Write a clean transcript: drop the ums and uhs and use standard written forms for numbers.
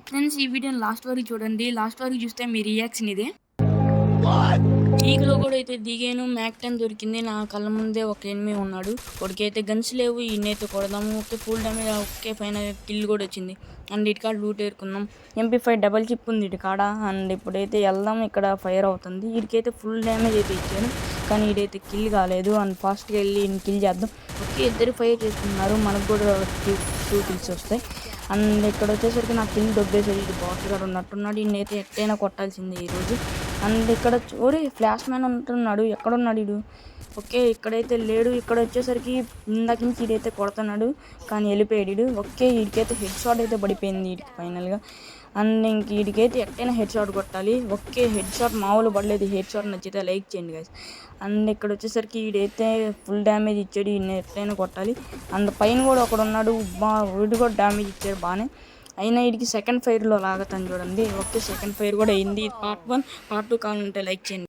Friends ఈ వీడియోని last వరకు చూడండి. లాస్ట్ వరకు చూస్తే మీ రియాక్షన్ ఇదే. పీక్‌లో కూడా అయితే దిగాను. మ్యాక్ 10 దొరికింది. నా కళ్ళ ముందే ఒక ఎనిమీ ఉన్నాడు. వాడికైతే గన్స్ లేవు. ఈయనైతే కొడదాము. Okay full damage. Okay final kill కూడా వచ్చింది. అండ్ ఇటుకాడ లూట్ ఏరుకున్నాం. MP5 డబల్ చిప్ ఉంది ఇటుకాడ. అండ్ ఇప్పుడైతే వెళ్దాం. ఇక్కడ ఫైర్ అవుతుంది. వీడికైతే ఫుల్ డ్యామేజ్ అయితే ఇచ్చాను. కానీ వీడైతే కిల్ కాలేదు. అండ్ ఫాస్ట్గా వెళ్ళి కిల్ చేద్దాం. ఓకే ఇద్దరు ఫైర్ చేస్తున్నారు. మనకు కూడా 2 కిల్స్ వస్తాయి. అండ్ ఇక్కడ వచ్చేసరికి నా కిల్ దొబ్బేసరి ఇది బాస్ గారు ఉన్నట్టున్నాడు. ఈయనైతే ఎట్టైనా కొట్టాల్సిందే ఈరోజు. అండ్ ఇక్కడ చూడే ఫ్లాష్ మ్యాన్ ఉంటున్నాడు. ఎక్కడున్నాడు వీడు? ఓకే ఇక్కడైతే లేడు. ఇక్కడ వచ్చేసరికి ఇందాక నుంచి వీడైతే కొడుతున్నాడు కానీ వెళ్ళిపోయాడు వీడు. ఓకే వీడికైతే హెడ్ షాట్ అయితే పడిపోయింది వీడికి ఫైనల్గా. అండ్ ఇంక వీడికైతే ఎట్టైనా హెడ్ షాట్ కొట్టాలి. ఓకే హెడ్ షాట్ మామూలు పడలేదు. హెడ్ షాట్ నచ్చితే లైక్ చేయండి గైస్. అండ్ ఇక్కడ వచ్చేసరికి వీడైతే ఫుల్ డ్యామేజ్ ఇచ్చాడు. ఈయన ఎట్లయినా కొట్టాలి. అండ్ పైన కూడా ఒకడు ఉన్నాడు. వీడు కూడా డ్యామేజ్ ఇచ్చాడు బాగానే. అయినా వీడికి సెకండ్ ఫైర్లో లాగుతాను చూడండి. ఓకే సెకండ్ ఫైర్ కూడా అయింది. పార్ట్ 1 పార్ట్ 2 కావాలంటే లైక్ చేయండి.